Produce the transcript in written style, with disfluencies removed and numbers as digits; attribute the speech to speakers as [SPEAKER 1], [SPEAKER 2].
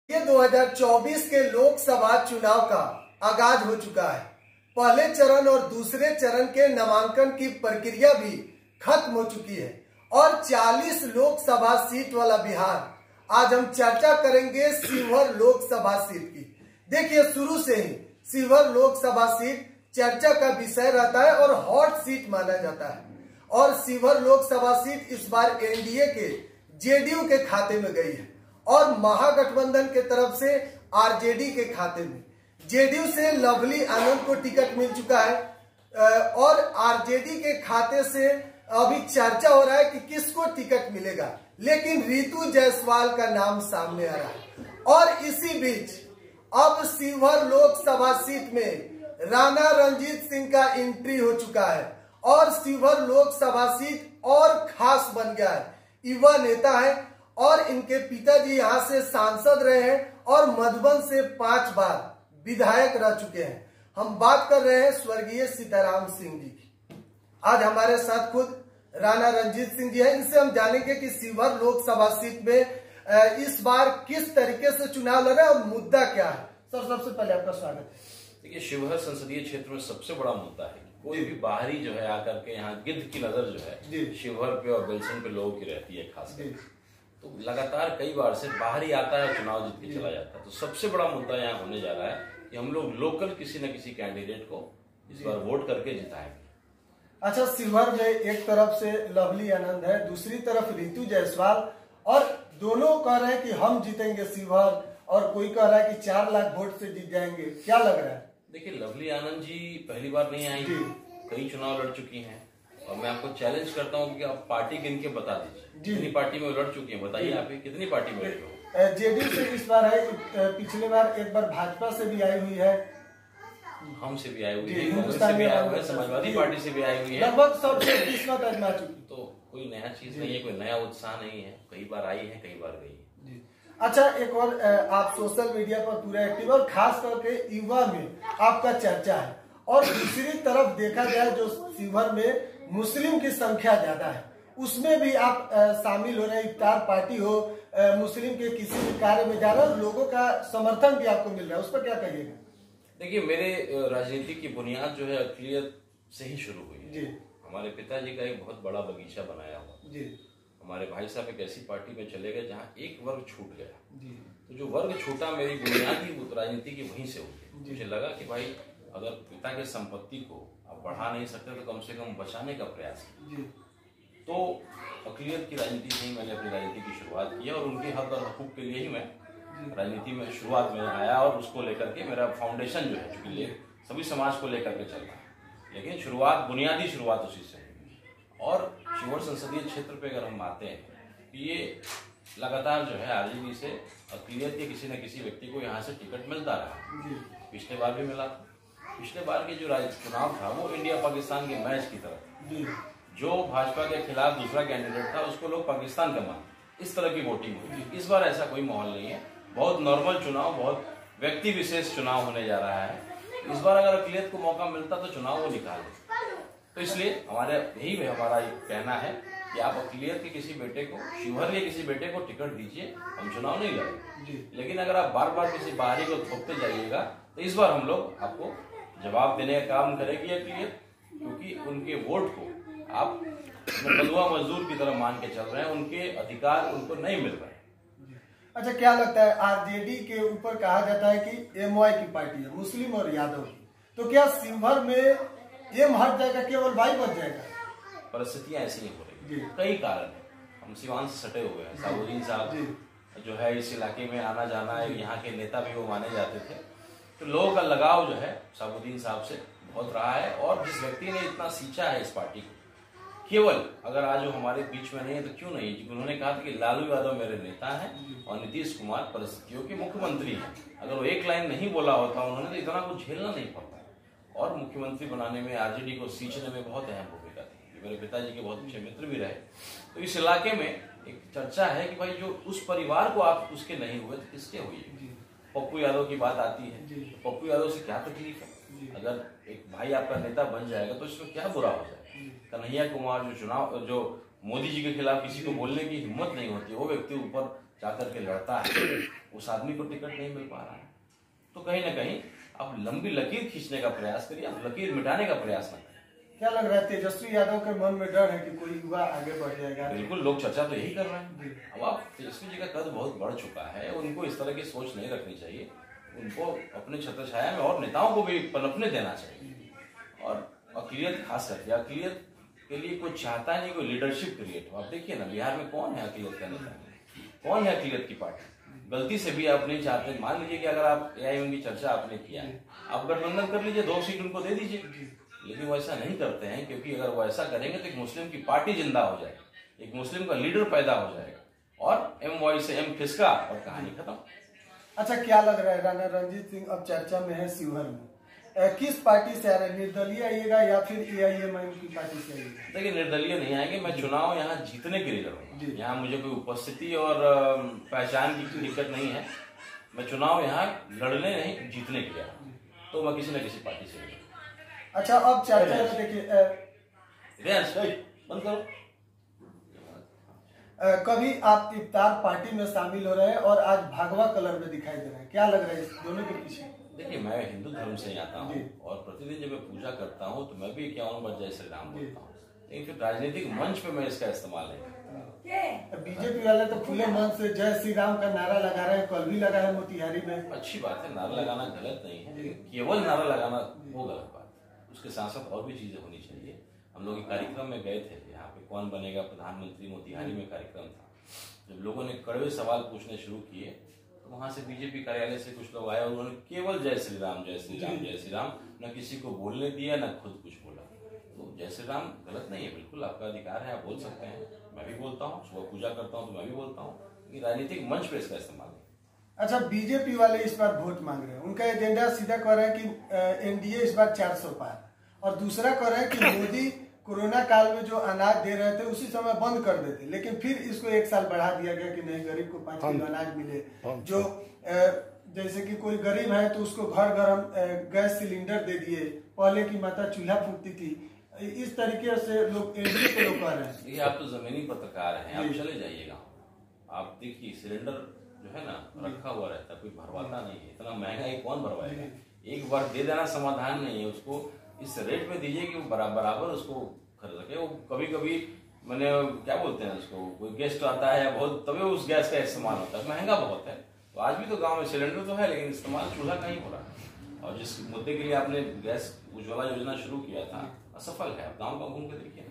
[SPEAKER 1] ये 2024 के लोकसभा चुनाव का आगाज हो चुका है। पहले चरण और दूसरे चरण के नामांकन की प्रक्रिया भी खत्म हो चुकी है और 40 लोकसभा सीट वाला बिहार। आज हम चर्चा करेंगे शिवहर लोकसभा सीट की। देखिए, शुरू से ही शिवहर लोकसभा सीट चर्चा का विषय रहता है और हॉट सीट माना जाता है। और शिवहर लोकसभा सीट इस बार एनडीए के जेडीयू के खाते में गई है और महागठबंधन के तरफ से आरजेडी के खाते में। जेडीयू से लवली आनंद को टिकट मिल चुका है और आरजेडी के खाते से अभी चर्चा हो रहा है कि किसको टिकट मिलेगा, लेकिन रितु जायसवाल का नाम सामने आ रहा है। और इसी बीच अब शिवहर लोकसभा सीट में राणा रणजीत सिंह का एंट्री हो चुका है और शिवहर लोकसभा सीट और खास बन गया है। युवा नेता है और इनके पिताजी यहाँ से सांसद रहे हैं और मधुबन से 5 बार विधायक रह चुके हैं। हम बात कर रहे हैं स्वर्गीय सीताराम सिंह जी की। आज हमारे साथ खुद राणा रणजीत सिंह जी हैं। इनसे हम जानेंगे कि शिवहर लोकसभा सीट में इस बार किस तरीके से चुनाव लड़ रहा है और मुद्दा क्या है। सर, सबसे पहले आपका स्वागत है।
[SPEAKER 2] देखिए, शिवहर संसदीय क्षेत्र में सबसे बड़ा मुद्दा है कोई भी बाहरी जो है आकर के यहाँ गिद्ध की नजर जो है शिवहर पे और बेलसन पे लोगों की रहती है खासकर। तो लगातार कई बार से बाहरी आता है, चुनाव जीत के चला जाता है। तो सबसे बड़ा मुद्दा यहाँ होने जा रहा है कि हम लोग लोकल किसी न किसी कैंडिडेट को इस बार वोट करके जिताएंगे।
[SPEAKER 1] अच्छा, शिवहर में एक तरफ से लवली आनंद है, दूसरी तरफ रितु जायसवाल, और दोनों कह रहे हैं कि हम जीतेंगे शिवहर और कोई कह रहा है कि 4 लाख वोट से जीत जाएंगे। क्या लग रहा है?
[SPEAKER 2] देखिए, लवली आनंद जी पहली बार नहीं आई, कई चुनाव लड़ चुकी हैं और मैं आपको चैलेंज करता हूँ कि आप पार्टी गिन के बता दीजिए कितनी पार्टी में लड़ चुकी हैं। बताइए आप कितनी पार्टी में लड़ी हो?
[SPEAKER 1] जेडीयू से इस बार है, पिछले बार एक बार भाजपा से भी आई हुई है,
[SPEAKER 2] हमसे भी आई हुई है, कांग्रेस से भी आई हुई है, समाजवादी पार्टी से भी आई हुई है।
[SPEAKER 1] लगभग सबसे किस्मत आजमा चुकी।
[SPEAKER 2] तो कोई नया चीज नहीं है, कोई नया उत्साह नहीं है। कई बार आई है, कई बार गई।
[SPEAKER 1] अच्छा, एक और आप सोशल मीडिया पर पूरा एक्टिव और खास करके युवा में आपका चर्चा है, और दूसरी तरफ देखा जाए जो शिवहर में मुस्लिम की संख्या ज्यादा है उसमें भी आप शामिल हो रहे हैं। इफ्तार पार्टी हो, मुस्लिम के किसी भी कार्य में जा रहे हो, लोगों का समर्थन भी आपको मिल रहा है, उस पर क्या कहिएगा?
[SPEAKER 2] देखिए, मेरे राजनीति की बुनियाद जो है अक़लियत से ही शुरू हुई है। हमारे पिताजी का एक बहुत बड़ा बगीचा बनाया हुआ। हमारे भाई साहब एक ऐसी पार्टी में चले गए जहाँ एक वर्ग छूट गया। तो जो वर्ग छूटा, मेरी बुनियादी राजनीति की वहीं से हुई। मुझे लगा कि भाई अगर पिता के संपत्ति को आप बढ़ा नहीं सकते तो कम से कम बचाने का प्रयास किया। तो अक़लियत की राजनीति से ही मैंने अपनी राजनीति की शुरुआत की और उनके हक और हकूक के लिए ही मैं राजनीति में शुरुआत में आया और उसको लेकर के मेरा फाउंडेशन जो है चूंकि सभी समाज को लेकर के चल रहा है, लेकिन शुरुआत बुनियादी शुरुआत उसी से। और शिवहर संसदीय क्षेत्र पे अगर हम आते हैं कि ये लगातार जो है आरजेडी से अक़लियत के किसी न किसी व्यक्ति को यहाँ से टिकट मिलता रहा। पिछले बार भी मिला। पिछले बार के जो चुनाव था वो इंडिया पाकिस्तान के मैच की तरह, जो भाजपा के खिलाफ दूसरा कैंडिडेट था उसको लोग पाकिस्तान का मान, इस तरह की वोटिंग हुई। इस बार ऐसा कोई माहौल नहीं है, बहुत नॉर्मल चुनाव, बहुत व्यक्ति विशेष चुनाव होने जा रहा है। इस बार अगर अक़लियत को मौका मिलता तो चुनाव वो निकाले। तो इसलिए हमारा कहना है कि आप अक़लियत के किसी बेटे को, शिवहर के किसी बेटे को टिकट दीजिए, हम चुनाव नहीं लड़ेंगे। लेकिन अगर आप बार बार किसी बाहरी को थोपते जाइएगा तो इस बार हम लोग आपको जवाब देने का काम करेगी अक़लियत, क्योंकि उनके वोट को आप बलुआ मजदूर की तरह मान के चल रहे हैं, उनके अधिकार उनको नहीं मिल रहे हैं।
[SPEAKER 1] अच्छा, क्या लगता है, आरजेडी के ऊपर कहा जाता है कि एमवाई की पार्टी है, मुस्लिम और यादव की, तो क्या शिवहर में एम हट जाएगा, केवल वाई बच जाएगा?
[SPEAKER 2] परिस्थितियां ऐसी नहीं हो रही, कई कारण है। हम सिवान से सटे हुए हैं। साबुद्दीन साहब जो है इस इलाके में आना जाना है, यहाँ के नेता भी वो माने जाते थे। तो लोगों का लगाव जो है साबुद्दीन साहब से बहुत रहा है और जिस व्यक्ति ने इतना सींचा है इस पार्टी को, केवल अगर आज वो हमारे बीच में नहीं है तो क्यों नहीं, उन्होंने कहा था कि लालू यादव मेरे नेता हैं और नीतीश कुमार परिस्थितियों के मुख्यमंत्री हैं। अगर वो एक लाइन नहीं बोला होता उन्होंने तो इतना कुछ झेलना नहीं पड़ता। और मुख्यमंत्री बनाने में आरजेडी को सींचने में बहुत अहम भूमिका थी। मेरे पिताजी के बहुत अच्छे मित्र भी रहे। तो इस इलाके में एक चर्चा है कि भाई जो उस परिवार को आप उसके नहीं हुए तो किसके हुए? पप्पू यादव की बात आती है, तो पप्पू यादव से क्या तकलीफ है? अगर एक भाई आपका नेता बन जाएगा तो इसमें क्या बुरा हो जाएगा? कन्हैया कुमार जो मोदी जी के खिलाफ किसी को बोलने की हिम्मत नहीं होती, वो व्यक्ति ऊपर जाकर के लड़ता है, उस आदमी को टिकट नहीं मिल पा रहा है। तो कहीं ना कहीं आप लंबी लकीर खींचने का प्रयास करिए, आप लकीर मिटाने का प्रयास न करें।
[SPEAKER 1] क्या लग रहा है तेजस्वी यादव के मन में डर है कि कोई युवा आगे बढ़ जाएगा?
[SPEAKER 2] बिल्कुल, लोग चर्चा तो यही कर रहे हैं। अब आप तेजस्वी जी का कद बहुत बढ़ चुका है, उनको इस तरह की सोच नहीं रखनी चाहिए। उनको अपने छत्र छाया में और नेताओं को भी पनपने देना चाहिए। और अक़लियत खास करके, अक़लियत के लिए कोई चाहता नहीं कोई लीडरशिप क्रिएट हो। आप देखिए ना, बिहार में कौन है अक़लियत का नेता, कौन है अक़लियत की पार्टी? गलती से भी आप नहीं चाहते, मान लीजिए कि अगर आप एआईएम की चर्चा आपने किया है, आप गठबंधन कर लीजिए, 2 सीट उनको दे दीजिए। लेकिन वो ऐसा नहीं करते हैं, क्योंकि अगर वो ऐसा करेंगे तो एक मुस्लिम की पार्टी जिंदा हो जाएगी, एक मुस्लिम का लीडर पैदा हो जाएगा और एम वाई से एम खिसका और कहानी खत्म।
[SPEAKER 1] अच्छा, क्या लग रहा है राणा रणजीत सिंह अब चर्चा में है शिवहर में, किस पार्टी से आ रहे हैं? निर्दलीय आइएगा या फिर एआईएमआईएम की पार्टी से आइएगा?
[SPEAKER 2] देखिए, निर्दलीय नहीं आएंगे। मैं चुनाव यहाँ जीतने के लिए लड़ूंगा। यहाँ मुझे कोई उपस्थिति और पहचान की दिक्कत नहीं है। मैं चुनाव यहाँ लड़ने नहीं, जीतने के लिए, तो मैं किसी न किसी पार्टी से लड़ूंगा।
[SPEAKER 1] अच्छा, अब चर्चा है, देखिए
[SPEAKER 2] बंद करो।
[SPEAKER 1] कभी आप इफ्तार पार्टी में शामिल हो रहे हैं और आज भगवा कलर में दिखाई दे रहे हैं, क्या लग रहा है इस दोनों के पीछे?
[SPEAKER 2] देखिए, मैं हिंदू धर्म से ही आता हूँ और प्रतिदिन जब मैं पूजा करता हूँ तो मैं भी 51 बार जय श्री राम बोलता हूँ, लेकिन फिर राजनीतिक मंच पे मैं इसका इस्तेमाल नहीं करता।
[SPEAKER 1] बीजेपी वाले तो खुले मन से जय श्री राम का नारा लगा रहे हैं, कल भी लगा है मोतिहारी में।
[SPEAKER 2] अच्छी बात है, नारा लगाना गलत नहीं है, लेकिन केवल नारा लगाना वो गलत बात है। उसके साथ साथ और भी चीजें होनी चाहिए। हम लोग एक कार्यक्रम में गए थे, यहाँ पे कौन बनेगा प्रधानमंत्री, मोतिहारी में कार्यक्रम था। जब लोगों ने कड़वे सवाल पूछने शुरू किए तो वहां से बीजेपी कार्यालय से कुछ लोग आए और उन्होंने केवल जय श्री राम, जय श्री राम, जय श्री राम, न किसी को बोलने दिया, न खुद कुछ बोला। तो जय श्री राम गलत नहीं है, बिल्कुल आपका अधिकार है, आप बोल सकते हैं। मैं भी बोलता हूँ, सुबह पूजा करता हूँ तो मैं भी बोलता हूँ, लेकिन राजनीतिक मंच पे इसका इस्तेमाल नहीं।
[SPEAKER 1] अच्छा, बीजेपी वाले इस बार वोट मांग रहे हैं, उनका एजेंडा सीधा कह रहे हैं कि एनडीए इस बार 400 पार, और दूसरा कह रहे हैं कि मोदी कोरोना काल में जो अनाज दे रहे थे उसी समय बंद कर देते, लेकिन फिर इसको 1 साल बढ़ा दिया गया कि नहीं, गरीब को 5 किलो अनाज मिले। जो जैसे कि कोई गरीब है तो उसको घर घर गैस सिलेंडर दे दिए, पहले की माता चूल्हा फूकती थी। इस तरीके से लोग एनडीए को लोग कह रहे हैं।
[SPEAKER 2] ये आप तो जमीनी पत्रकार हैं, आप चले जाइएगा, आप देखिए सिलेंडर जो है ना रखा हुआ रहता है, कोई भरवाता नहीं है। इतना महंगा ये कौन भरवाएगा? एक बार दे देना समाधान नहीं है, उसको इस रेट में दीजिए कि वो बराबर उसको खरीद सके। वो कभी कभी मैंने क्या बोलते हैं उसको, कोई गेस्ट आता है बहुत, तभी उस गैस का इस्तेमाल होता है, महंगा बहुत है। तो आज भी तो गांव में सिलेंडर तो है, लेकिन इस्तेमाल चूल्हा का ही हो रहा है। और जिस मुद्दे के लिए आपने गैस उज्ज्वला योजना शुरू किया था, असफल है। आप गाँव का घूम के देखिए।